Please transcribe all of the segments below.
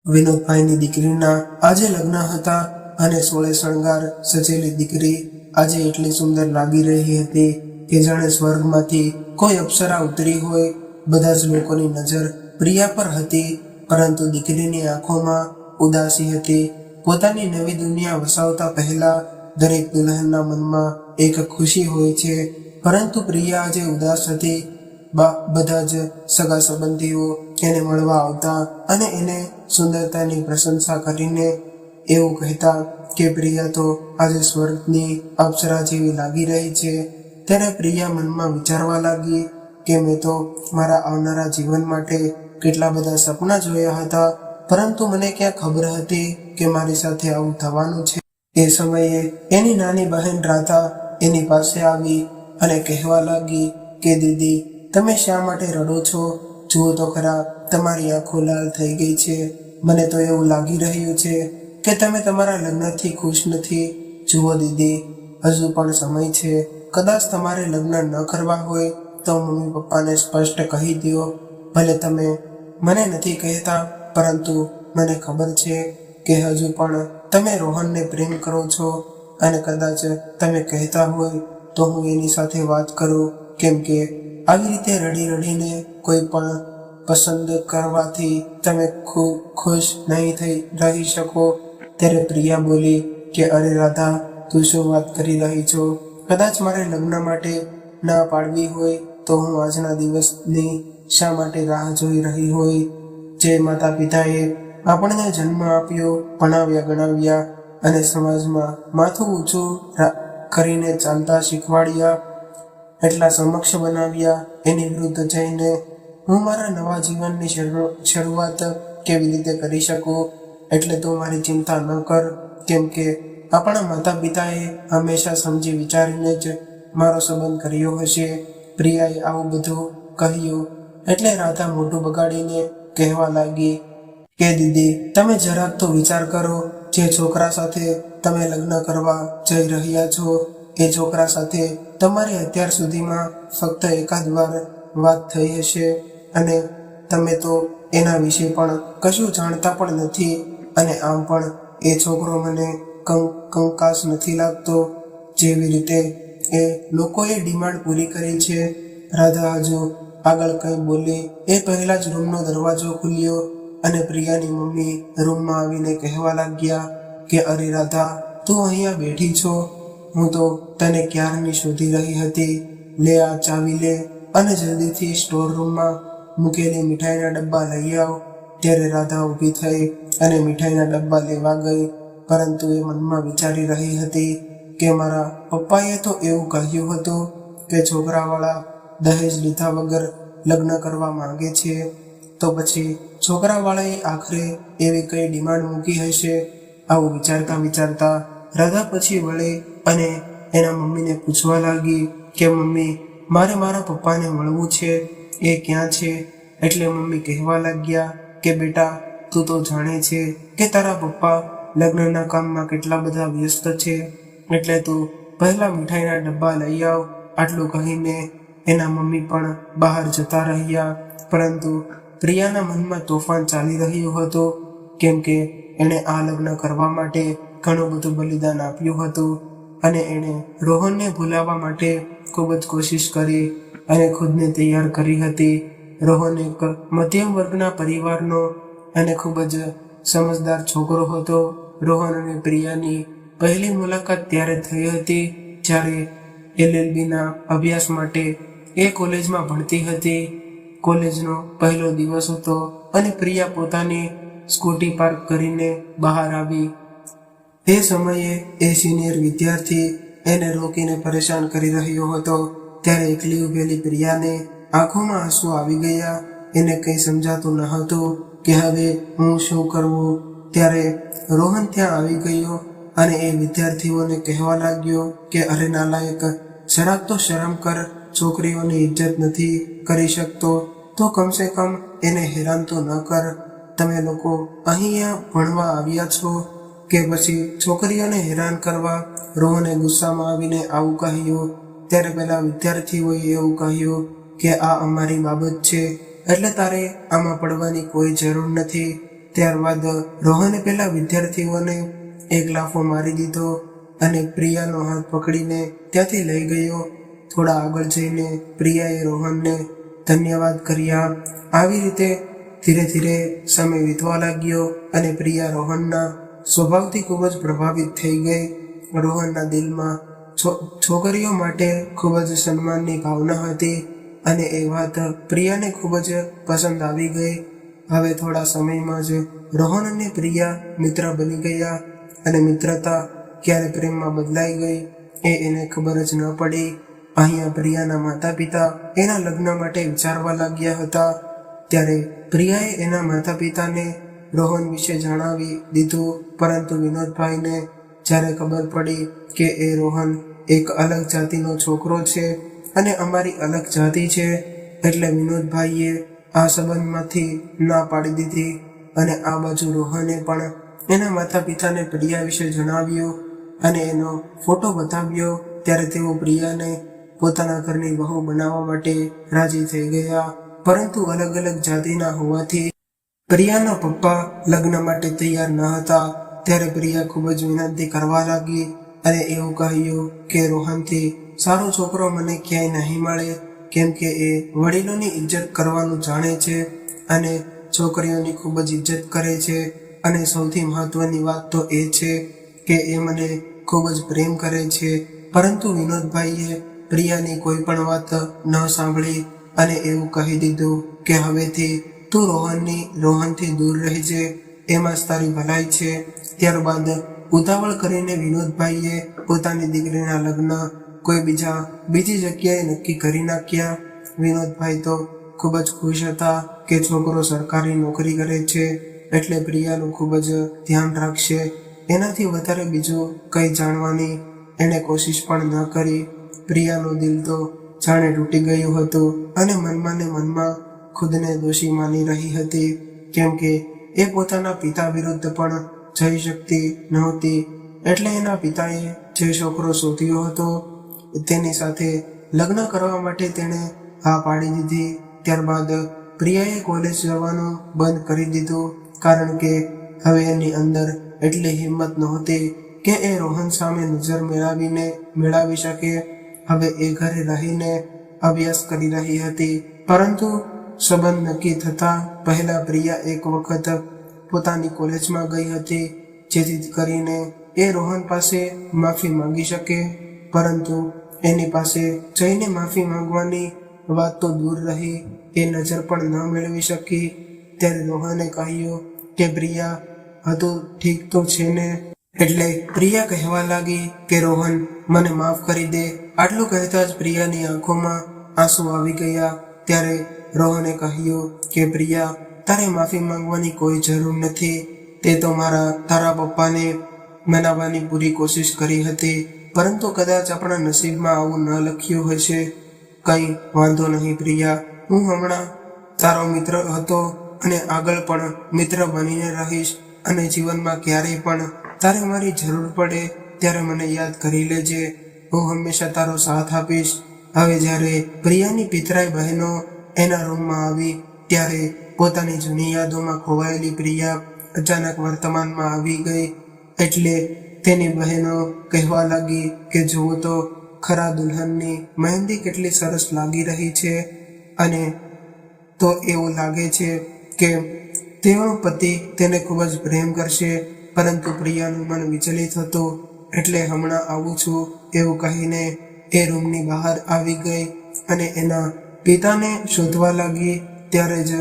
વિનોદભાઈની દીકરીના આજે લગ્ન હતા અને સોળે શણગાર સજેલી દીકરી આજે એટલી સુંદર લાગી રહી હતી કે જાણે સ્વર્ગમાંથી કોઈ અપ્સરા ઉતરી હોય. બધા જ લોકોની નજર પ્રિયા પર હતી, પરંતુ દીકરીની આંખોમાં ઉદાસી હતી. પોતાની નવી દુનિયા વસાવતા પહેલા દરેક દુલ્હનના મનમાં એક ખુશી હોય છે, પરંતુ પ્રિયા આજે ઉદાસ હતી. બધા જ સગા સંબંધીઓ એને મળવા આવતા અને એને સુંદરતાની પ્રશંસા કરીને એવું કહેતા કે પ્રિયા તો આજે સ્વર્ગની અપ્સરા જેવી લાગી રહી છે. ત્યારે પ્રિયા મનમાં વિચારવા લાગી કે મેં તો મારા આવનારા જીવન માટે કેટલા બધા સપના જોયા હતા, પરંતુ મને ક્યાં ખબર હતી કે મારી સાથે આવું થવાનું છે. એ સમયે એની નાની બહેન રાધા એની પાસે આવી અને કહેવા લાગી કે દીદી, તમે શા માટે રડો છો? જુઓ તો ખરા, તમારી આંખો લાલ થઈ ગઈ છે. મને તો એવું લાગી રહ્યું છે કે તમે તમારા લગ્નથી ખુશ નથી. જુઓ દીદી, હજુ પણ સમય છે. કદાચ તમારે લગ્ન ન કરવા હોય તો મમ્મી પપ્પાને સ્પષ્ટ કહી દો. ભલે તમે મને નથી કહેતા, પરંતુ મને ખબર છે કે હજુ પણ તમે રોહનને પ્રેમ કરો છો, અને કદાચ તમે કહેતા હોય તો હું એની સાથે વાત કરું, કેમ કે આવી રીતે રડી રડીને કોઈ પણ પસંદ કરવાથી તમે ખુશ નહીં રહી શકો. ત્યારે પ્રિયા બોલી કે અરે રાધા, તું શું વાત કરી રહી છો? કદાચ મારે લગ્ન માટે ના પાડવી હોય તો હું આજના દિવસની શા માટે રાહ જોઈ રહી હોય? જે માતા પિતાએ આપણને જન્મ આપ્યો, ભણાવ્યા ગણાવ્યા અને સમાજમાં માથું ઊંચું કરીને ચાલતા શીખવાડ્યા, એટલા સમક્ષ બનાવ્યા, એની વિરુદ્ધ જઈને હું મારા નવા જીવનની શરૂઆત કેવી રીતે કરી શકું? એટલે તું મારી ચિંતા ન કર, કેમ કે આપણા માતા પિતાએ હંમેશા સમજી વિચારીને જ મારો સંબંધ કર્યો હશે. પ્રિયાએ આવું બધું કહ્યું એટલે રાધા મોઢું બગાડીને કહેવા લાગી કે દીદી, તમે જરાક તો વિચાર કરો. જે છોકરા સાથે તમે લગ્ન કરવા જઈ રહ્યા છો એ છોકરા સાથે તમારી અત્યાર સુધીમાં ફક્ત એકાદ વાર વાત થઈ હશે, અને તમે તો એના વિશે પણ કશું જાણતા પણ નથી. અને આમ પણ એ છોકરો મને કંકાસ નથી લાગતો, જેવી રીતે એ લોકોએ ડિમાન્ડ પૂરી કરી છે. રાધા હજુ આગળ કંઈ બોલી એ પહેલા જ રૂમનો દરવાજો ખુલ્યો અને પ્રિયાની મમ્મી રૂમમાં આવીને કહેવા લાગ્યા કે અરે રાધા, તું અહીંયા બેઠી છો? હું તો તને ક્યારની શોધી રહી હતી. લે આ ચાવી લે અને જલ્દીથી સ્ટોર રૂમમાં મૂકેલી મીઠાઈના ડબ્બા લઈ આવ. ત્યારે રાધા ઊભી થઈ અને મીઠાઈના ડબ્બા લેવા ગઈ, પરંતુ એ મનમાં વિચારી રહી હતી કે મારા પપ્પાએ તો એવું કહ્યું હતું કે છોકરાવાળા દહેજ લીધા વગર લગ્ન કરવા માંગે છે, તો પછી છોકરાવાળાએ આખરે એવી કઈ ડિમાન્ડ મૂકી હશે. આવું વિચારતા વિચારતા રાધા પછી વળે અને એના મમ્મીને પૂછવા લાગી કે મમ્મી, મારે મારા પપ્પાને મળવું છે, એ ક્યાં છે? એટલે મમ્મી કહેવા લાગ્યા કે બેટા, તું તો જાણે છે કે તારા પપ્પા લગ્નના કામમાં કેટલા બધા વ્યસ્ત છે, એટલે તું પહેલા મીઠાઈના ડબ્બા લઈ આવ. આટલું કહીને એના મમ્મી પણ બહાર જતા રહ્યા, પરંતુ પ્રિયાના મનમાં તોફાન ચાલી રહ્યું હતું, કેમ કે એણે આ લગ્ન કરવા માટે ઘણું બધું બલિદાન આપ્યું હતું અને એણે રોહનને ભૂલાવવા માટે ખૂબ જ કોશિશ કરી અને ખુદને તૈયાર કરી હતી. રોહન એક મધ્યમ વર્ગના પરિવારનો અને ખૂબ જ સમજદાર છોકરો હતો. રોહન અને પ્રિયાની પહેલી મુલાકાત ત્યારે થઈ હતી જ્યારે LLBના અભ્યાસ માટે એ કોલેજમાં ભણતી હતી. કોલેજનો પહેલો દિવસ હતો અને પ્રિયા પોતાની સ્કૂટી પાર્ક કરીને બહાર આવી. એ સમયે એ સિનિયર વિદ્યાર્થી એને રોકીને પરેશાન કરી રહ્યો હતો. ત્યારે એકલી ઉભેલી પ્રિયાને આંખોમાં આંસુ આવી ગયા. એને કંઈ સમજાતું ન હતું કે હવે હું શું કરવું. ત્યારે રોહન ત્યાં આવી ગયો અને એ વિદ્યાર્થીઓને કહેવા લાગ્યો કે અરે નાલાયક, જરાક તો શરમ કર. છોકરીઓની ઇજ્જત નથી કરી શકતો તો કમસે કમ એને હેરાન તો ન કર. તમે લોકો અહીંયા ભણવા આવ્યા છો કે પછી છોકરીઓને હેરાન કરવા? રોહને ગુસ્સામાં આવીને આવું કહ્યું. ત્યારે પેલા વિદ્યાર્થીઓએ એવું કહ્યું કે આ અમારી બાબત છે, એટલે તારે આમાં પડવાની કોઈ જરૂર નથી. ત્યારબાદ રોહને પેલા વિદ્યાર્થીઓને એક લાફો મારી દીધો અને પ્રિયાનો હાથ પકડીને ત્યાંથી લઈ ગયો. થોડા આગળ જઈને પ્રિયાએ રોહનને ધન્યવાદ કર્યા. આવી રીતે ધીરે ધીરે સમય વીતવા લાગ્યો અને પ્રિયા રોહનના સ્વભાવથી ખૂબ જ પ્રભાવિત થઈ ગઈ. રોહનના દિલમાં છોકરીઓ માટે ખૂબ જ સન્માનની ભાવના હતી અને એ વાત પ્રિયાને ખૂબ જ પસંદ આવી ગઈ. હવે થોડા સમયમાં જ રોહન અને પ્રિયા મિત્ર બની ગયા અને મિત્રતા ક્યારે પ્રેમમાં બદલાઈ ગઈ એને ખબર જ ન પડી. અહીંયા પ્રિયાના માતા પિતા એના લગ્ન માટે વિચારવા લાગ્યા હતા. ત્યારે પ્રિયાએ એના માતા પિતાને રોહન વિશે જણાવી દીધું, પરંતુ વિનોદભાઈને જ્યારે ખબર પડી કે એ રોહન એક અલગ જાતિનો છોકરો છે અને અમારી અલગ જાતિ છે, એટલે વિનોદભાઈએ આ સંબંધમાંથી ના પાડી દીધી. અને આ બાજુ રોહને પણ એના માતા પિતાને પ્રિયા વિશે જણાવ્યું અને એનો ફોટો બતાવ્યો. ત્યારે તેઓ પ્રિયાને પોતાના ઘરની વહુ બનાવવા માટે રાજી થઈ ગયા, પરંતુ અલગ અલગ જાતિના હોવાથી પ્રિયાના પપ્પા લગ્ન માટે તૈયાર ન હતા. ત્યારે પ્રિયા ખૂબ જ વિનંતી કરવા લાગી અને એવું કહ્યું કે રોહનથી સારો છોકરો મને ક્યાંય નહીં મળે, કેમ કે એ વડીલોની ઇજ્જત કરવાનું જાણે છે અને છોકરીઓની ખૂબ જ ઇજ્જત કરે છે. અને સૌથી મહત્વની વાત તો એ છે કે એ મને ખૂબ જ પ્રેમ કરે છે. પરંતુ વિનોદભાઈએ પ્રિયાની કોઈ પણ વાત ન સાંભળી અને એવું કહી દીધું કે હવેથી તું રોહનથી દૂર રહેજે, એમાં જ તારી ભલાઈ છે. ત્યારબાદ ઉતાવળ કરીને વિનોદભાઈએ પોતાની દીકરીના લગ્ન કોઈ બીજી જગ્યાએ નક્કી કરી નાખ્યા. વિનોદભાઈ તો ખૂબ જ ખુશ હતા કે છોકરો સરકારી નોકરી કરે છે એટલે પ્રિયાનું ખૂબ જ ધ્યાન રાખશે. એનાથી વધારે બીજું કંઈ જાણવાની એણે કોશિશ પણ ન કરી. પ્રિયાનું દિલ તો જાણે તૂટી ગયું હતું અને મનમાં ને મનમાં ખુદને દોષી માની રહી હતી, કેમ કે એ પોતાના પિતા વિરુદ્ધ પણ જઈ શકતી નહોતી. એટલે એના પિતાએ જે છોકરો શોધ્યો હતો તેની સાથે લગ્ન કરવા માટે તેણે હા પાડી દીધી. ત્યારબાદ પ્રિયાએ કોલેજ જવાનું બંધ કરી દીધું, કારણ કે હવે એની અંદર એટલી હિંમત નહોતી કે એ રોહન સામે નજર મેળવી શકે. હવે એ ઘરે રહીને અભ્યાસ કરી રહી હતી, પરંતુ સંબંધ નક્કી થતા પહેલા પ્રિયા એક વખત પોતાની કોલેજમાં ગઈ હતી, જેથી કરીને એ રોહન પાસે માફી માંગી શકે. પરંતુ એની પાસે જઈને માફી માંગવાની વાત તો દૂર રહી, એ નજર પણ ન મેળવી શકી. ત્યારે રોહને કહ્યું કે પ્રિયા હતું ઠીક તો છે ને. એટલે પ્રિયા કહેવા લાગી કે રોહન મને માફ કરી દે. આટલું કહેતા જ પ્રિયાની આંખોમાં આંસુ આવી ગયા. ત્યારે રોહને કહ્યું કે પ્રિયા, તારે માફી માંગવાની કોઈ જરૂર નથી. તે તો તારા પપ્પાને મનાવવાની પૂરી કોશિશ કરી હતી, પરંતુ કદાચ આપણા નસીબમાં આવું ન લખ્યું હશે. કંઈ વાંધો નહીં પ્રિયા, હું હમણાં તારો મિત્ર હતો અને આગળ પણ મિત્ર બનીને રહીશ અને જીવનમાં ક્યારેય પણ તારે મારી જરૂર પડે ત્યારે મને યાદ કરી લેજે. હું હંમેશા તારો સાથ આપીશ. હવે જ્યારે પ્રિયાની પિતરાઈ બહેનો એના રૂમમાં આવી ત્યારે પોતાની જૂની યાદોમાં ખોવાયેલી પ્રિયા અચાનક વર્તમાનમાં આવી ગઈ. એટલે તેની બહેનો કહેવા લાગી કે જુઓ તો ખરા, દુલ્હનની મહેંદી કેટલી સરસ લાગી રહી છે અને તો એવું લાગે છે કે તેનો પતિ તેને ખૂબ જ પ્રેમ કરશે. પરંતુ પ્રિયાનું મન વિચલિત હતું, એટલે હમણાં આવું છું એવું કહીને એ રૂમની બહાર આવી ગઈ અને એના પિતાને શોધવા લાગી. ત્યારે જ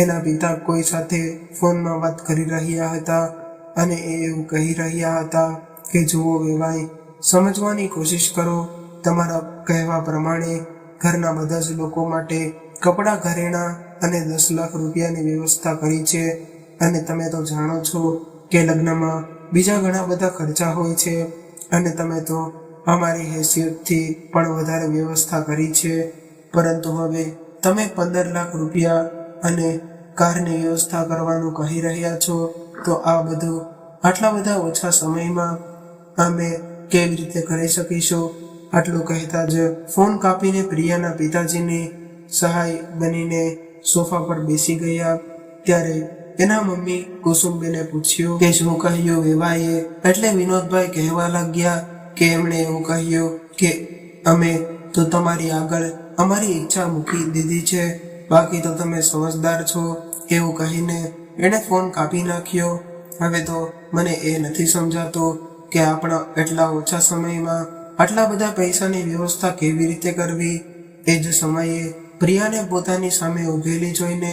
એના પિતા કોઈ સાથે ફોનમાં વાત કરી રહ્યા હતા અને એ એવું કહી રહ્યા હતા કે જુઓ વેવાઈ, સમજવાની કોશિશ કરો. તમારા કહેવા પ્રમાણે ઘરના બધા જ લોકો માટે કપડાં, ઘરેણાં અને 10 લાખ રૂપિયાની વ્યવસ્થા કરી છે અને તમે તો જાણો છો કે લગ્નમાં બીજા ઘણા બધા ખર્ચા હોય છે અને તમે તો અમારી હેસિયતથી પણ વધારે વ્યવસ્થા કરી છે. પરંતુ હવે તમે 15 લાખ રૂપિયા અને કારની વ્યવસ્થા કરવાનું કહી રહ્યા છો, તો આ બધું આટલા બધા ઓછા સમયમાં અમે કેવી રીતે કરી શકીશું? આટલું કહેતા જ ફોન કાપીને પ્રિયાના પિતાજીની સહાય બનીને સોફા પર બેસી ગયા. ત્યારે એના મમ્મી કુસુમબેને પૂછ્યું કે શું કહ્યું વેવાઈએ. એટલે વિનોદભાઈ કહેવા લાગ્યા કે એમણે એવું કહ્યું કે અમે તો તમારી આગળ અમારી ઈચ્છા મૂકી દીધી છે, બાકી તો તમે સમજદાર છો. એવું કહીને એણે ફોન કાપી નાખ્યો. હવે તો મને એ નથી સમજાતું કે આપણા એટલા ઓછા સમયમાં આટલા બધા પૈસાની વ્યવસ્થા કેવી રીતે કરવી. એ જ સમયે પ્રિયાને પોતાની સામે ઊભેલી જોઈને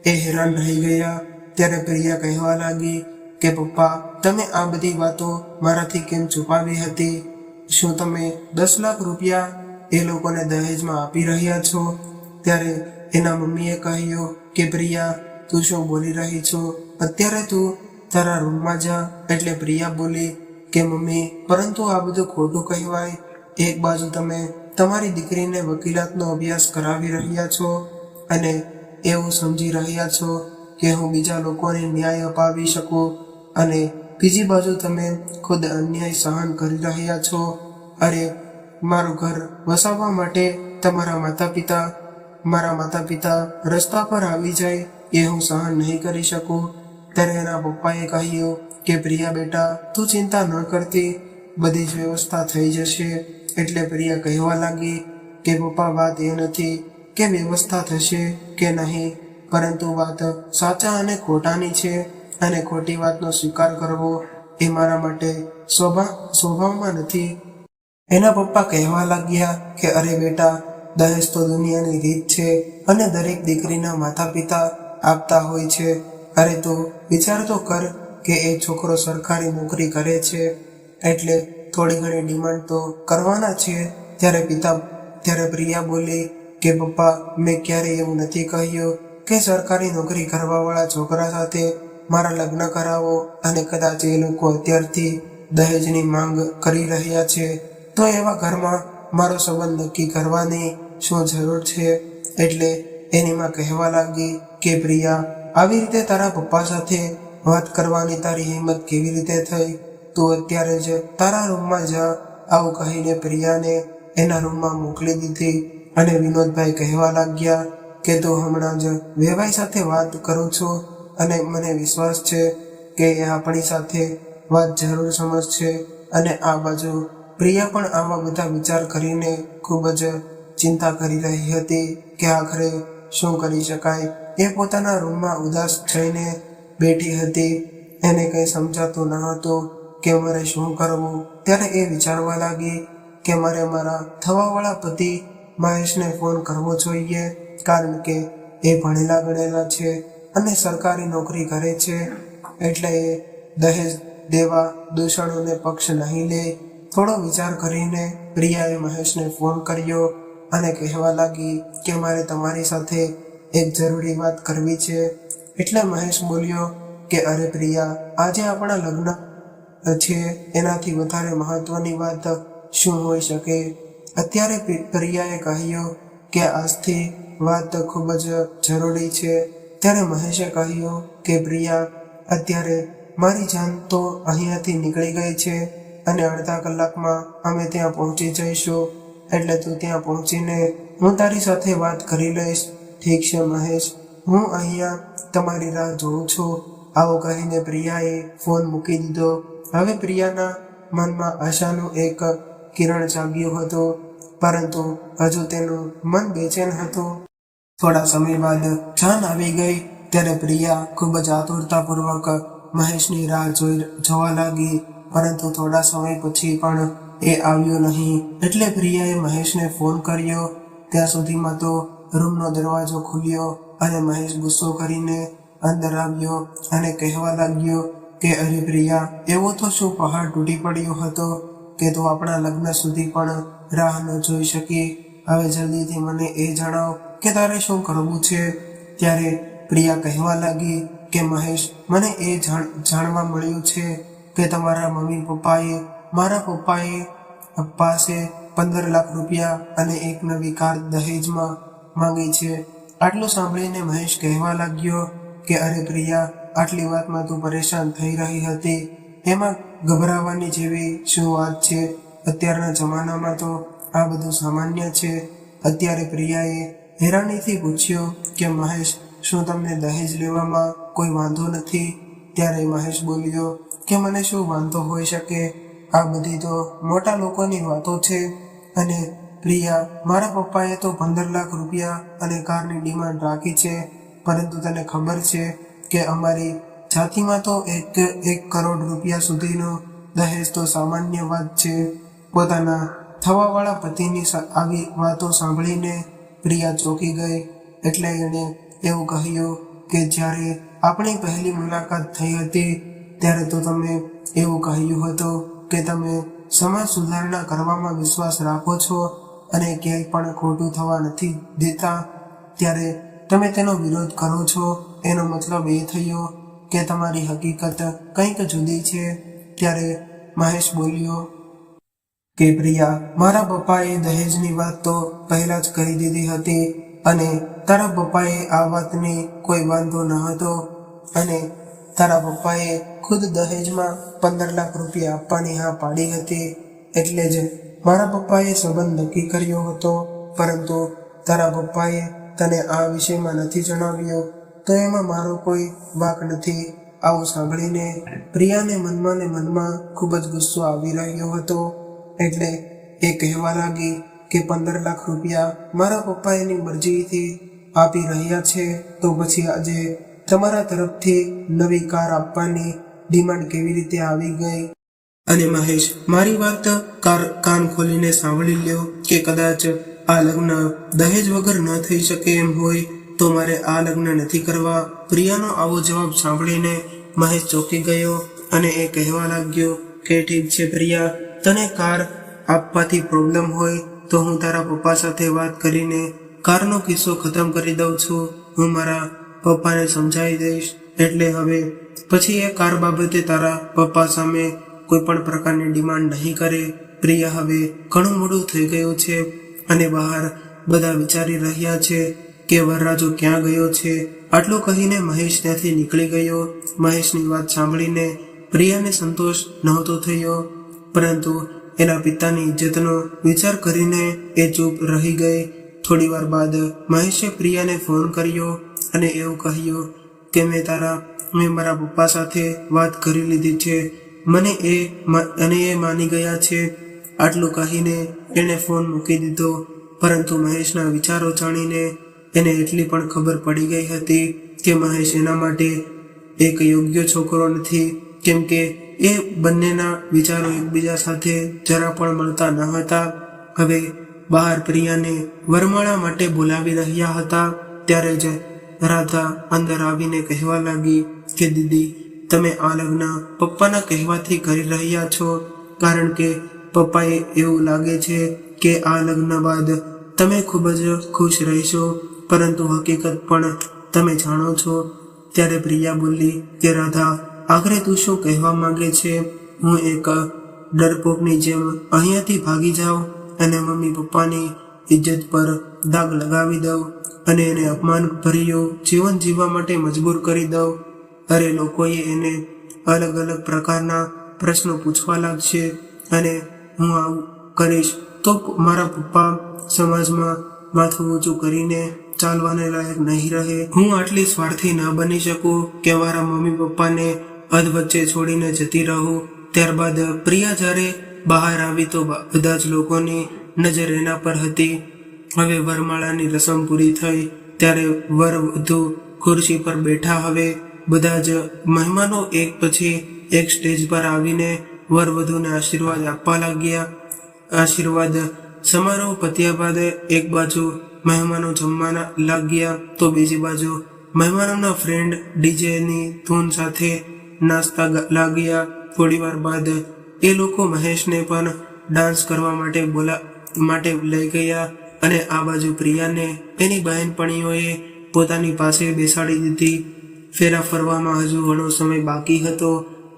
એ હેરાન રહી ગયા. ત્યારે પ્રિયા કહેવા લાગી કે પપ્પા, તમે આ બધી વાતો મારાથી કેમ છુપાવી હતી? શું તમે 10 લાખ રૂપિયા એ લોકોને દહેજમાં આપી રહ્યા છો? ત્યારે એના મમ્મીએ કહ્યું કે પ્રિયા, તું શું બોલી રહી છો? અત્યારે તું તારા રૂમમાં જા. એટલે પ્રિયા બોલી કે મમ્મી, પરંતુ આ બધું ખોટું કહેવાય. એક બાજુ તમે તમારી દીકરીને વકીલાતનો અભ્યાસ કરાવી રહ્યા છો અને એવું સમજી રહ્યા છો કે હું બીજા લોકોને ન્યાય અપાવી શકું, અને બીજી બાજુ તમે ખુદ અન્યાય સહન કરી રહ્યા છો. અરે, મારું ઘર વસાવવા માટે મારા માતા પિતા રસ્તા પર આવી જાય એ હું સહન નહીં કરી શકું. ત્યારે એના પપ્પાએ કહ્યું કે પ્રિયા બેટા, તું ચિંતા ન કરતી, બધી જ વ્યવસ્થા થઈ જશે. એટલે પ્રિયા કહેવા લાગી કે પપ્પા, વાત એ નથી કે વ્યવસ્થા થશે કે નહીં, પરંતુ વાત સાચા અને ખોટાની છે, અને ખોટી વાતનો સ્વીકાર કરવો એ મારા માટે સ્વભાવમાં નથી. એના પપ્પા કહેવા લાગ્યા કે અરે બેટા, દહેજ તો દુનિયાની રીત છે અને દરેક દીકરીના માતા પિતા આપતા હોય છે. અરે તો વિચાર તો કર કે એ છોકરો સરકારી નોકરી કરે છે એટલે થોડી ઘણી ડિમાન્ડ તો કરવાના છે. ત્યારે પ્રિયા બોલી કે પપ્પા, મેં ક્યારેય એવું નથી કહ્યું કે સરકારી નોકરી કરવાવાળા છોકરા સાથે મારા લગ્ન કરાવો, અને કદાચ એ લોકો અત્યારથી દહેજની માંગ કરી રહ્યા છે તો એવા ઘરમાં મારો સંબંધ નક્કી કરવાની શું જરૂર છે? એટલે એની માં કહેવા લાગી કે પ્રિયા, આવી રીતે તારા પપ્પા સાથે વાત કરવાની તારી હિંમત કેવી રીતે થઈ? તું અત્યારે જ તારા રૂમમાં જા. આવું કહીને પ્રિયાને એના રૂમમાં મોકલી દીધી. અને વિનોદભાઈ કહેવા લાગ્યા કે તું હમણાં જ વેવાઈ સાથે વાત કરું છું, અને મને વિશ્વાસ છે કે એ આપણી સાથે વાત જરૂર સમજશે. અને આ બાજુ પ્રિયા પણ આવા બધા વિચાર કરીને ખૂબ જ ચિંતા કરી રહી હતી કે આખરે શું કરી શકાય. એ પોતાના રૂમમાં ઉદાસ થઈને બેઠી હતી. એને કંઈ સમજાતું ન હતું કે મારે શું કરવું. ત્યારે એ વિચારવા લાગી કે મારે મારા થવાવાળા પતિ મહેશને ફોન કરવો જોઈએ, કારણ કે એ ભણેલા ગણેલા છે અને સરકારી નોકરી કરે છે, એટલે એ દહેજ દેવા દૂષણોને પક્ષ નહીં લે. થોડો વિચાર કરીને પ્રિયાએ મહેશને ફોન કર્યો અને કહેવા લાગી કે મારે તમારી સાથે એક જરૂરી વાત કરવી છે. એટલે મહેશ બોલ્યો કે અરે પ્રિયા, આજે આપણા લગ્ન છે, એનાથી વધારે મહત્વની વાત શું હોઈ શકે? અત્યારે પ્રિયાએ કહ્યું કે આજથી વાત ખૂબ જ જરૂરી છે. ત્યારે મહેશે કહ્યું કે પ્રિયા, અત્યારે મારી જાન તો અહીંયાથી નીકળી ગઈ છે અને અડધા કલાકમાં અમે ત્યાં પહોંચી જઈશું. એટલે તું ત્યાં પહોંચીને હું તારી સાથે વાત કરી લઈશ. ઠીક છે મહેશ, હું અહીંયા તમારી રાહ જોઉં છું. આવું કહીને પ્રિયાએ ફોન મૂકી દીધો. હવે પ્રિયાના મનમાં આશાનું એક કિરણ જાગ્યું હતું, પરંતુ હજુ તેનું મન બેચેન હતું. થોડા સમય બાદ જાન આવી ગઈ. ત્યારે પ્રિયા ખૂબ જ આતુરતાપૂર્વક મહેશની રાહ જોવા લાગી, પરંતુ થોડા સમય પછી પણ એ આવ્યો નહીં. એટલે પ્રિયાએ મહેશને ફોન કર્યો. ત્યાં સુધીમાં તો રૂમનો દરવાજો ખુલ્યો અને મહેશ ગુસ્સો કરીને અંદર આવ્યો અને કહેવા લાગ્યો કે અરે પ્રિયા, એવો તો શું પહાડ તૂટી પડ્યો હતો કે તું આપણા લગ્ન સુધી પણ રાહ ન જોઈ શકી? હવે જલ્દીથી મને એ જણાવ કે તારે શું કરવું છે? ત્યારે પ્રિયા કહેવા લાગી કે મહેશ, મને એ જાણવા મળ્યું છે કે તમારા મમ્મી પપ્પાએ મારા પપ્પાએ પાસે 15 લાખ રૂપિયા અને એક નવી કાર દહેજમાં માંગી છે. આટલું સાંભળીને મહેશ કહેવા લાગ્યો કે અરે પ્રિયા, આટલી વાતમાં તું પરેશાન થઈ રહી હતી, એમાં ગભરાવાની જેવી શું વાત છે? અત્યારના જમાનામાં તો આ બધું સામાન્ય છે. અત્યારે પ્રિયાએ હેરાનીથી પૂછ્યું કે મહેશ, શું તમને દહેજ લેવામાં કોઈ વાંધો નથી. ત્યારે મહેશ બોલ્યો કે મને શું વાંધો હોઈ શકે, આ બધી તો મોટા લોકોની વાતો છે. અને પ્રિયા, મારા પપ્પાએ તો 15 લાખ રૂપિયા અને કારની ડિમાન્ડ રાખી છે, પરંતુ તને ખબર છે કે અમારી જાતિમાં તો 1 કરોડ રૂપિયા સુધીનો દહેજ તો સામાન્ય વાત છે. પોતાના થવાવાળા પતિની આવી વાતો સાંભળીને પ્રિયા ચોંકી ગઈ. એટલે એણે એવું કહ્યું કે જ્યારે આપણી પહેલી મુલાકાત થઈ હતી ત્યારે તો તમે એવું કહ્યું હતું કે તમે સમાજ સુધારણા કરવામાં વિશ્વાસ રાખો છો અને ક્યાંય પણ ખોટું થવા નથી દેતા. ત્યારે તમે તેનો વિરોધ કરો છો, એનો મતલબ એ થયો કે તમારી હકીકત કંઈક જુદી છે. ત્યારે મહેશ બોલ્યો કે પ્રિયા, મારા પપ્પાએ દહેજની વાત તો પહેલા જ કરી દીધી હતી અને તારા પપ્પાએ આ વાતને કોઈ વાંધો ન હતો અને તારા પપ્પાએ ખુદ દહેજમાં 15 લાખ રૂપિયા આપવાની હા પાડી હતી. એટલે જ મારા પપ્પાએ સંબંધ નક્કી કર્યો હતો, પરંતુ તારા પપ્પાએ તને આ વિષયમાં નથી જણાવ્યું, તો એમાં મારો કોઈ વાંક નથી. આવું સાંભળીને પ્રિયાને મનમાં ખૂબ જ ગુસ્સો આવી રહ્યો હતો. એટલે એ કહેવા લાગી કે 15 લાખ રૂપિયા મારા પપ્પા એની મરજીથી આપી રહ્યા છે, તો પછી આજે તમારા તરફથી નવી કાર આપવાની ડિમાન્ડ કેવી રીતે આવી ગઈ? અને મહેશ, મારી વાત કાન ખોલીને સાંભળી લ્યો કે કદાચ આ લગ્ન દહેજ વગર ન થઈ શકે એમ હોય તો મારે આ લગ્ન નથી કરવા. પ્રિયાનો આવો જવાબ સાંભળીને મહેશ ચોંકી ગયો અને એ કહેવા લાગ્યો કે ઠીક છે પ્રિયા, તને કાર આપવાથી પ્રોબ્લેમ હોય તો હું તારા પપ્પા સાથે વાત કરીને કારનો કિસ્સો ખતમ કરી દઉં છું. હું મારા પપ્પાને સમજાવી દઈશ, એટલે હવે પછી એ કાર બાબતે તારા પપ્પા સામે કોઈ પણ પ્રકારની ડિમાન્ડ નહીં કરે. પ્રિયા, હવે ઘણું મોડું થઈ ગયું છે અને બહાર બધા વિચારી રહ્યા છે કે વરરાજો ક્યાં ગયો છે. આટલું કહીને મહેશ ત્યાંથી નીકળી ગયો. મહેશની વાત સાંભળીને પ્રિયાને સંતોષ નહોતો થયો, પરંતુ એના પિતાની ઇજ્જતનો વિચાર કરીને એ ચૂપ રહી ગઈ. થોડી વાર બાદ મહેશે પ્રિયાને ફોન કર્યો અને એવું કહ્યું કે મેં મારા પપ્પા સાથે વાત કરી લીધી છે, અને એ માની ગયા છે. આટલું કહીને એણે ફોન મૂકી દીધો, પરંતુ મહેશના વિચારો જાણીને એને એટલી પણ ખબર પડી ગઈ હતી કે મહેશ એના માટે એક યોગ્ય છોકરો નથી, કેમ કે એ બંનેના વિચારો એકબીજા સાથે જરા પણ મળતા ન હતા. હવે બહાર પ્રિયાને વરમાળા માટે બોલાવી રહ્યા હતા. ત્યારે જ રાધા અંદર આવીને કહેવા લાગી કે દીદી, તમે આ લગ્ન પપ્પાના કહેવાથી કરી રહ્યા છો, કારણ કે પપ્પાએ એવું લાગે છે કે આ લગ્ન બાદ તમે ખૂબ જ ખુશ રહેશો, પરંતુ હકીકત પણ તમે જાણો છો. ત્યારે પ્રિયા બોલી કે રાધા, આખરે તું શું કહેવા માંગે છે? હું એક ડરપોકની જેમ અહીંયાથી ભાગી જાઉં અને મમ્મી પપ્પાની ઇજ્જત પર દાગ લગાવી દઉં અને એને અપમાન ભર્યું જીવન જીવવા માટે મજબૂર કરી દઉં? અરે, લોકોએ એને અલગ અલગ પ્રકારના પ્રશ્નો પૂછવા લાગશે અને હું આવું કરીશ તો મારા પપ્પા સમાજમાં માથું ઊંચું કરીને ચાલવાને લાયક નહીં રહે. હું આટલી સ્વાર્થી ન બની શકું કે મારા મમ્મી પપ્પાને અધવચ્ચે છોડીને જતી રહું. ત્યારબાદ પ્રિયા જ્યારે બહાર આવી તો બધા જ લોકોની નજર એના પર હતી. હવે વરમાળાની રસમ પૂરી થઈ ત્યારે વર વધુ ખુરશી પર બેઠા. હવે બધા જ મહેમાનો એક પછી એક સ્ટેજ પર આવીને વર વધુને આશીર્વાદ આપવા લાગ્યા. આશીર્વાદ સમારોહ પત્યા બાદ એક બાજુ મહેમાનો જમવાના લાગ્યા તો બીજી બાજુ મહેમાનોના ફ્રેન્ડ ડીજેની ધૂન સાથે નાચતા લાગ્યા. થોડી વાર બાદ એ લોકો મહેશને પણ ડાન્સ કરવા માટે લઈ ગયા અને આ બાજુ પ્રિયાને એની બહેનપણીઓએ પોતાની પાસે બેસાડી દીધી. ફેરા ફરવામાં હજુ ઘણો સમય બાકી હતો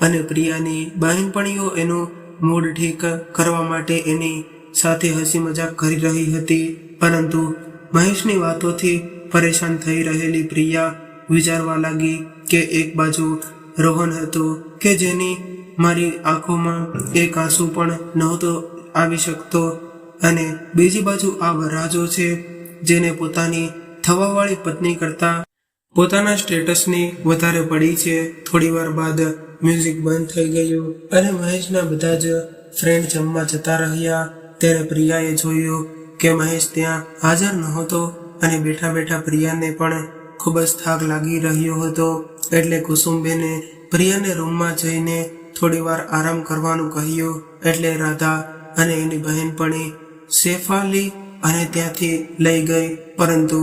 અને પ્રિયાની બહેનપણીઓ એનું મૂડ ઠીક કરવા માટે એની સાથે હસી મજાક કરી રહી હતી. પરંતુ મહેશની વાતોથી પરેશાન થઈ રહેલી પ્રિયા વિચારવા લાગી કે એક બાજુ રોહન હતો કે જેની મારી આંખોમાં એક આંસુ પણ નહોતો આવી શકતો, અને બીજી બાજુ આ વરરાજો છે જેને પોતાની થવાવાળી પત્ની કરતા પોતાના સ્ટેટસની વધારે પડી છે. થોડી વાર બાદ મ્યુઝિક બંધ થઈ ગયું અને મહેશના બધા જ ફ્રેન્ડ જમવા જતા રહ્યા. ત્યારે પ્રિયાએ જોયું કે મહેશ ત્યાં હાજર નહોતો અને બેઠા બેઠા પ્રિયાને પણ ખૂબ જ થાક લાગી રહ્યો હતો. એટલે કુસુમબેને પ્રિયાને રૂમમાં જઈને થોડી વાર આરામ કરવાનું કહ્યું. એટલે રાધા અને એની બહેનપણી શેફાલી અને ત્યાંથી લઈ ગઈ. પરંતુ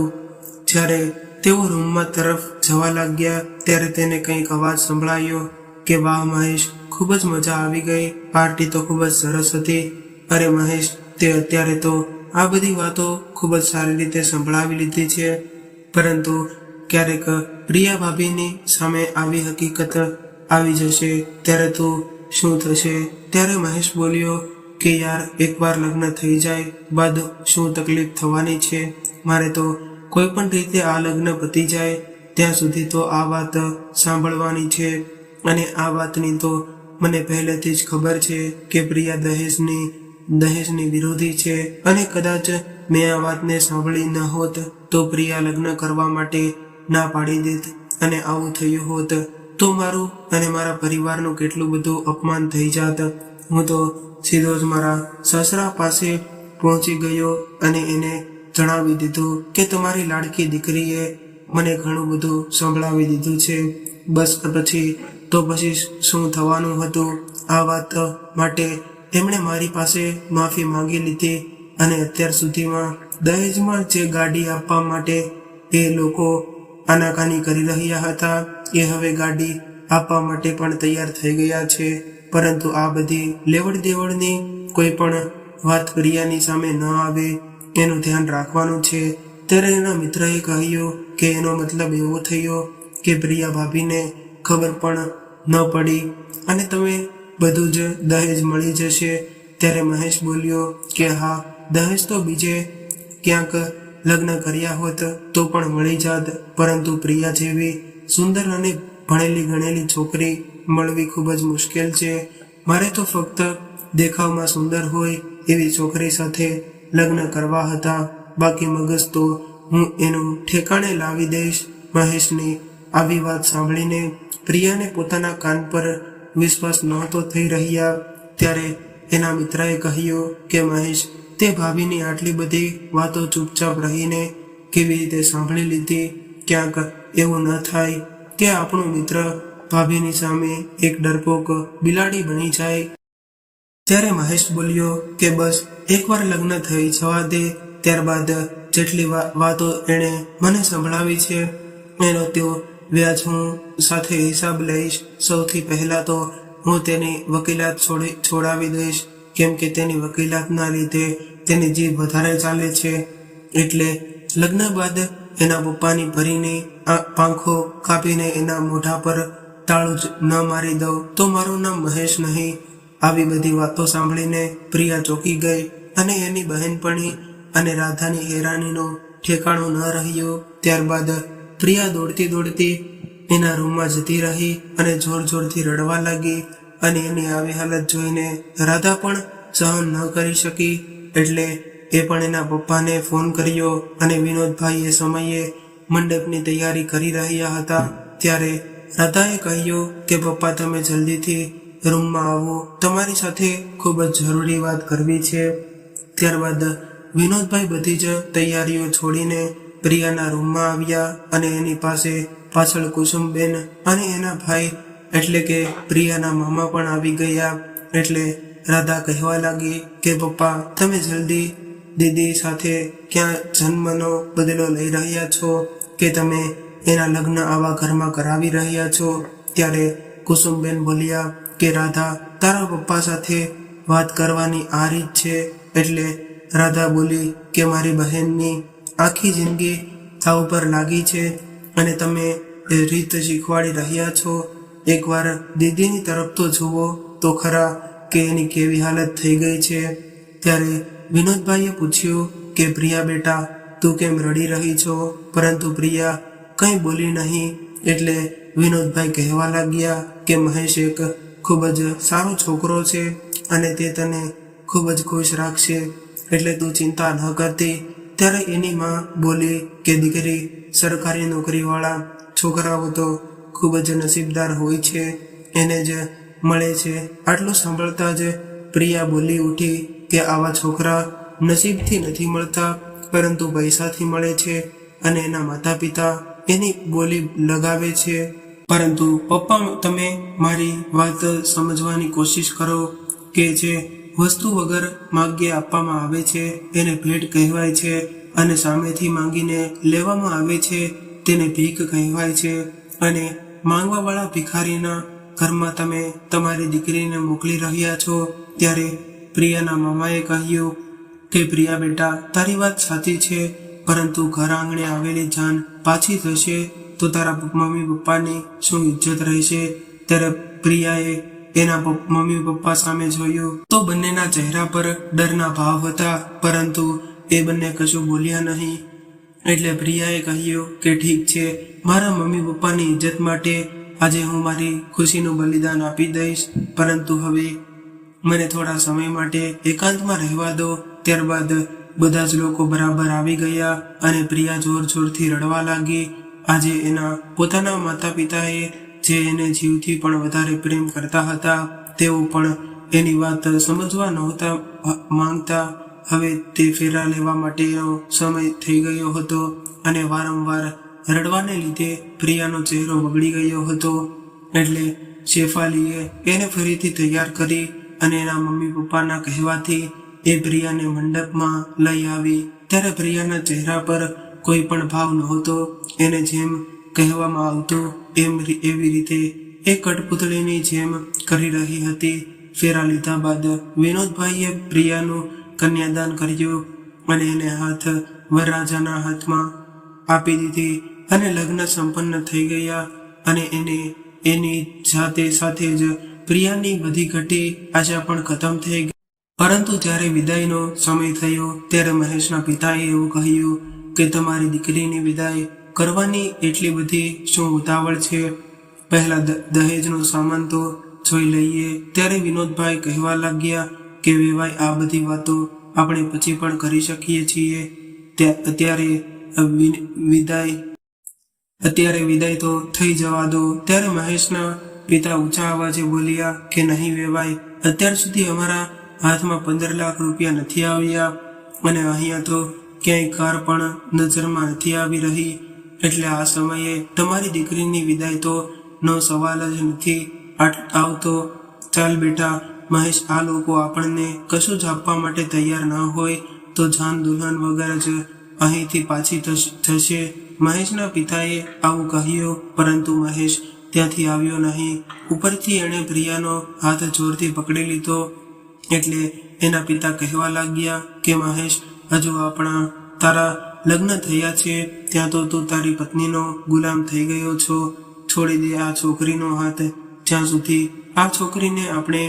જ્યારે તેઓ રૂમમાં તરફ જવા લાગ્યા ત્યારે તેને કંઈક અવાજ સંભળાયો કે વાહ મહેશ, ખૂબ જ મજા આવી ગઈ, પાર્ટી તો ખૂબ જ સરસ હતી. અરે મહેશ, તે અત્યારે તો આ બધી વાતો ખૂબ જ સારી રીતે સંભળાવી લીધી છે, પરંતુ ક્યારેક પ્રિયા ભાભીની સામે આવી હકીકત આવી જશે ત્યારે તો શું થશે? ત્યારે મહેશ બોલ્યો કે યાર, એકવાર લગ્ન થઈ જાય બાદ શું તકલીફ થવાની છે? મારે તો કોઈ પણ રીતે આ લગ્ન પતી જાય ત્યાં સુધી તો આ વાત સાંભળવાની છે. અને આ વાતની તો મને પહેલેથી જ ખબર છે કે પ્રિયા દહેજની વિરોધી છે. અને કદાચ મેં આ વાતને સાંભળી ન હોત તો પ્રિયા લગ્ન કરવા માટે ના પાડી દેત અને આવું થયું હોત તો મારું અને મારા પરિવારનું કેટલું બધું અપમાન થઈ જાત. હું તો સીધો જ મારા સસરા પાસે પહોંચી ગયો અને એને જણાવી દીધું કે તમારી લાડકી દીકરીએ મને ઘણું બધું સંભળાવી દીધું છે. બસ પછી શું થવાનું હતું? આ વાત માટે એમણે મારી પાસે માફી માંગી લીધી અને અત્યાર સુધીમાં દહેજમાં જે ગાડી આપવા માટે એ લોકો આનાકાની કરી રહ્યા હતા એ હવે ગાડી આપવા માટે પણ તૈયાર થઈ ગયા છે. પરંતુ આ બધી લેવડ દેવડની કોઈ પણ વાત પ્રિયાની સામે ન આવે એનું ધ્યાન રાખવાનું છે. ત્યારે એના મિત્રએ કહ્યું કે એનો મતલબ એવો થયો કે પ્રિયા ભાભીને ખબર પણ ન પડી અને તમે બધું જ દહેજ મળી જશે. ત્યારે મહેશ બોલ્યો કે હા, દહેજ તો બીજે ક્યાંક લગ્ન કર્યા હોત તો પણ મળી જાત, પરંતુ પ્રિયા જેવી સુંદર અને ભણેલી ગણેલી છોકરી મળવી ખૂબ જ મુશ્કેલ છે. મારે તો ફક્ત દેખાવમાં સુંદર હોય એવી છોકરી સાથે લગ્ન કરવા હતા, બાકી મગજ તો હું એનું ઠેકાણે લાવી દઈશ. મહેશની આવી વાત સાંભળીને પ્રિયાને પોતાના કાન પર વિશ્વાસ નહોતો થઈ રહ્યા. ત્યારે એના મિત્રએ કહ્યું કે મહેશ, તે ભાભીની આટલી બધી વાતો ચૂપચાપ રહીને કેવી રીતે સાંભળી લીધી? ક્યાંક એવું ન થાય કે આપણો મિત્ર ભાભીની સામે એક ડરપોક બિલાડી બની જાય. ત્યારે મહેશ બોલ્યો કે બસ એકવાર લગ્ન થઈ જવા દે, ત્યારબાદ જેટલી વાતો એણે મને સંભળાવી છે એનો તો વ્યાજ હું સાથે હિસાબ લઈશ. સૌથી પહેલા તો હું તેની વકીલાત છોડાવી દઈશ, કેમ કે તેની વકીલાતના લીધે તેની જીભ વધારે ચાલે છે. એટલે લગ્ન બાદ એના પપ્પાની ભરીને પાંખો કાપીને એના મોઢા પર તાળું જ ન મારી દઉં તો મારું નામ મહેશ નહીં. આવી બધી વાતો સાંભળીને પ્રિયા ચોંકી ગઈ અને એની બહેનપણી અને રાધાની હેરાનીનો ઠેકાણો ન રહ્યો. ત્યારબાદ પ્રિયા દોડતી એના રૂમમાં જતી રહી અને જોરથી રડવા લાગી. અને એની આવી હાલત જોઈને રાધા પણ સહન ન કરી શકી, એટલે એ પણ એના પપ્પાને ફોન કર્યો અને વિનોદભાઈ એ સમયે મંડપની તૈયારી કરી રહ્યા હતા. ત્યારે રાધાએ કહ્યું કે પપ્પા, તમે જલ્દીથી રૂમમાં આવો, તમારી સાથે ખૂબ જ જરૂરી વાત કરવી છે. ત્યારબાદ વિનોદભાઈ બધી જ તૈયારીઓ છોડીને પ્રિયાના રૂમમાં આવ્યા અને એની પાસે પાછળ કુસુમબેન અને એના ભાઈ એટલે કે પ્રિયાના મામા પણ આવી ગયા. એટલે રાધા કહેવા લાગી કે પપ્પા, તમે જલ્દી દીદી સાથે ક્યાં જન્મનો બદલો લઈ રહ્યા છો કે તમે એના લગ્ન આવા ઘરમાં કરાવી રહ્યા છો? ત્યારે કુસુમબેન બોલ્યા કે રાધા, તારા પપ્પા સાથે વાત કરવાની આ રીત છે. એટલે રાધા બોલી કે મારી બહેનની આખી જિંદગી આ ઉપર લાગી છે અને તમે એ રીત શીખવાડી રહ્યા છો. એકવાર દીદીની તરફ તો જુઓ તો ખરા કે એની કેવી હાલત થઈ ગઈ છે. ત્યારે વિનોદભાઈએ પૂછ્યું કે પ્રિયા બેટા, તું કેમ રડી રહી છો? પરંતુ પ્રિયા કંઈ બોલી નહીં. એટલે વિનોદભાઈ કહેવા લાગ્યા કે મહેશ એક ખૂબ જ સારો છોકરો છે અને તે તને ખૂબ જ ખુશ રાખશે, એટલે તું ચિંતા ન કરતી. ત્યારે એની માં બોલી કે દીકરી સરકારી નોકરીવાળા છોકરાઓ તો ખૂબ જ નસીબદાર હોય છે, એને જ મળે છે. આટલું સાંભળતા જ પ્રિયા બોલી ઉઠી કે આવા છોકરા નસીબથી નથી મળતા, પરંતુ પૈસાથી મળે છે. અને એના માતા પિતા એની બોલી લગાવે છે. પરંતુ પપ્પા, તમે મારી વાત સમજવાની કોશિશ કરો કે જે વસ્તુ વગર માગ્યે આપવામાં આવે છે એને ભેટ કહેવાય છે, અને સામેથી માંગીને લેવામાં આવે છે તેને ભીખ કહેવાય છે. અને માંગવાવાળા ભિખારીના ઘરમાં તમે તમારી દીકરીને મોકલી રહ્યા છો. ત્યારે પ્રિયાના મામાએ કહ્યું કે પ્રિયા બેટા, તારી વાત સાચી છે, પરંતુ ઘર આંગણે આવેલી જાન પાછી થશે તો તારા મમ્મી પપ્પાની શું ઇજ્જત રહેશે? ત્યારે પ્રિયાએ એના મમ્મી પપ્પા સામે જોયું તો બંનેના ચહેરા પર ડરના ભાવ હતા, પરંતુ એ બંને કશું બોલ્યા નહીં. એટલે પ્રિયાએ કહ્યું કે ઠીક છે, મારા મમ્મી પપ્પાની ઇજ્જત માટે આજે હું મારી ખુશીનું બલિદાન આપી દઈશ, પરંતુ હવે મને થોડા સમય માટે એકાંતમાં રહેવા દો. ત્યારબાદ બધા જ લોકો બરાબર આવી ગયા અને પ્રિયા જોર જોરથી રડવા લાગી. આજે એના પોતાના માતા પિતાએ, જે એને જીવથી પણ વધારે પ્રેમ કરતા હતા, તેઓ પણ એની વાત સમજવા નહોતા માંગતા. હવે તે ફેરા લેવા માટેનો સમય થઈ ગયો હતો અને વારંવાર રડવાને લીધે પ્રિયાનો ચહેરો બગડી ગયો હતો. એટલે શેફાલીએ એને ફરીથી તૈયાર કરી અને એના મમ્મી પપ્પાના કહેવાથી એ પ્રિયાને મંડપમાં લઈ આવી. ત્યારે પ્રિયાના ચહેરા પર કોઈ પણ ભાવ નહોતો. એને જેમ કહેવામાં આવતું એવી રીતે એ કઠપુતળીની જેમ કરી રહી હતી. ફેરા લીધા બાદ વિનોદભાઈએ પ્રિયાનું કન્યાદાન કર્યું અને એને હાથ વરરાજાના હાથમાં આપી દીધી અને લગ્ન સંપન્ન થઈ ગયા. અને એની સાથે જ પ્રિયાની બધી ઘટી આશા પણ ખતમ થઈ ગઈ. પરંતુ જ્યારે વિદાયનો સમય થયો ત્યારે મહેશના પિતાએ એવું કહ્યું કે તમારી દીકરીની વિદાય કરવાની એટલી બધી શું ઉતાવળ છે? પહેલા દહેજનો સામાન તો જોઈ લઈએ. ત્યારે વિનોદભાઈ કહેવા લાગ્યા કે વેવાય, આ બધી વાતો આપણે પછી પણ કરી શકીએ છીએ. અત્યારે વિદાય તો થઈ જવા દો. ત્યારે મહેશના પિતા ઊંચા અવાજે બોલ્યા કે નહીં વેવાય, અત્યાર સુધી અમારા હાથમાં 15 લાખ રૂપિયા નથી આવ્યા અને અહીંયા તો ક્યાંય કાર પણ નજરમાં નથી આવી રહી. એટલે આ સમયે તમારી દીકરીની વિદાય તો નો સવાલ જ નથી આવતો. ચાલ બેટા મહેશ, આ લોકો આપણને કશું જ આપવા માટે તૈયાર ન હોય તો જાન દુલ્હન વગર જ અહીંથી પાછી થશે. મહેશના પિતાએ આવું કહ્યું, પરંતુ મહેશ ત્યાંથી આવ્યો નહીં. ઉપરથી એણે પ્રિયાનો હાથ જોરથી પકડી લીધો. એટલે એના પિતા કહેવા લાગ્યા કે મહેશ, હજુ તારા લગ્ન થયા છે ત્યાં તો તું તારી પત્નીનો ગુલામ થઈ ગયો છો. છોડી દે આ છોકરીનો હાથ. જ્યાં સુધી આ છોકરીને આપણે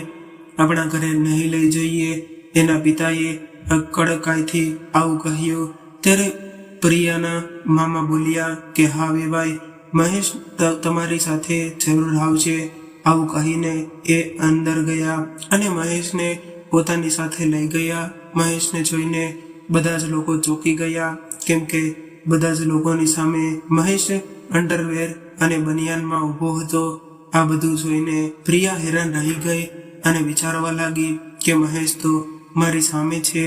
આપણા ઘરે નહીં લઈ જઈએ. એના પિતાએ કડકાઈથી આવું કહ્યું. ત્યારે પ્રિયાના મામા બોલ્યા કે હા વેવાય, મહેશ તમારી સાથે જરૂર આવશે. આવું કહીને એ અંદર ગયા અને મહેશને પોતાની સાથે લઈ ગયા. મહેશને જોઈને બધા જ લોકો ચોંકી ગયા, કેમ કે બધા જ લોકોની સામે મહેશ અંડરવેર અને બનિયાનમાં ઊભો હતો. આ બધું જોઈને પ્રિયા હેરાન રહી ગઈ અને વિચારવા લાગી કે મહેશ તો મારી સામે છે,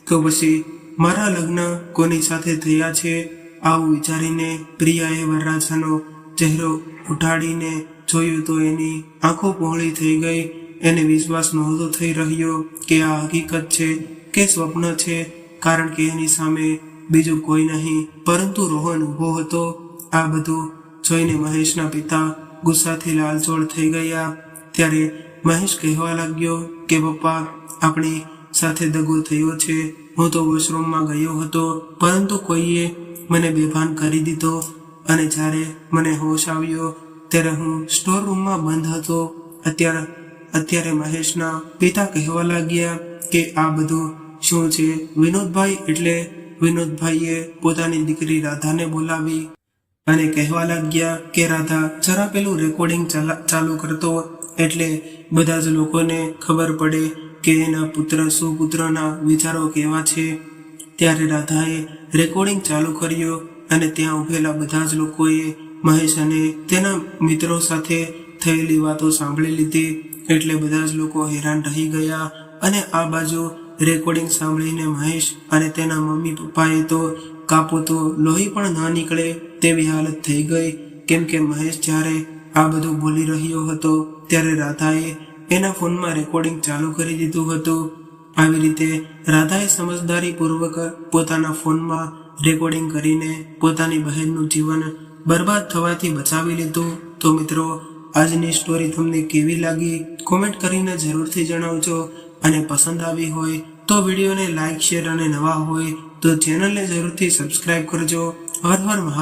તો પછી મારા લગ્ન કોની સાથે થયા છે? આવું વિચારીને પ્રિયાએ વરરાજાનો ચહેરો ઉઠાડીને જોયું તો એની આંખો પહોળી થઈ ગઈ. એને વિશ્વાસ નહોતો થઈ રહ્યો કે આ હકીકત છે કે સ્વપ્ન છે, કારણ કે એની સામે બીજું કોઈ નહીં પરંતુ રોહન ઊભો હતો. આ બધું જોઈને મહેશના પિતા ગુસ્સાથી લાલચોળ થઈ ગયા. ત્યારે મહેશ કહેવા લાગ્યો કે પપ્પા, આપણી સાથે દગો થયો છે. હું તો વોશરૂમમાં ગયો હતો, પરંતુ કોઈએ મને બેભાન કરી દીધો અને જ્યારે મને હોશ આવ્યો ત્યારે હું સ્ટોર રૂમમાં બંધ હતો. અત્યારે મહેશના પિતા કહેવા લાગ્યા કે આ બધું શું છે વિનોદભાઈ? એટલે વિનોદભાઈએ પોતાની દીકરી રાધાને બોલાવી અને કહેવા લાગ્યા કે રાધા, જરા પેલું રેકોર્ડિંગ ચાલુ કરતો, એટલે બધા જ લોકોને ખબર પડે કે એના સુપુત્રના વિચારો કેવા છે. ત્યારે રાધાએ રેકોર્ડિંગ ચાલુ કર્યો અને ત્યાં ઉભેલા બધા જ લોકોએ મહેશ અને તેના મિત્રો સાથે થયેલી વાતો સાંભળી લીધી એટલે બધા જ લોકો હેરાન રહી ગયા અને આ બાજુ રેકોર્ડિંગ સાંભળીને મહેશ અને તેના મમ્મી પપ્પાએ તો કાપો તો લોહી પણ ન નીકળે તેવી હાલત થઈ ગઈ, કેમ કે મહેશ જ્યારે આ બધું બોલી રહ્યો હતો ત્યારે રાધાએ એના ફોનમાં રેકોર્ડિંગ ચાલુ કરી દીધું હતું. આવી રીતે રાધાએ સમજદારીપૂર્વક પોતાના ફોનમાં રેકોર્ડિંગ કરીને પોતાની બહેનનું જીવન બરબાદ થવાથી બચાવી લીધું. તો મિત્રો, આજની સ્ટોરી તમને કેવી લાગી કોમેન્ટ કરીને જરૂરથી જણાવજો અને પસંદ આવી હોય તો વિડીયોને લાઈક, શેર અને નવા હોય તો ચેનલને જરૂરથી સબસ્ક્રાઇબ કરજો. હર હર મહાદેવ.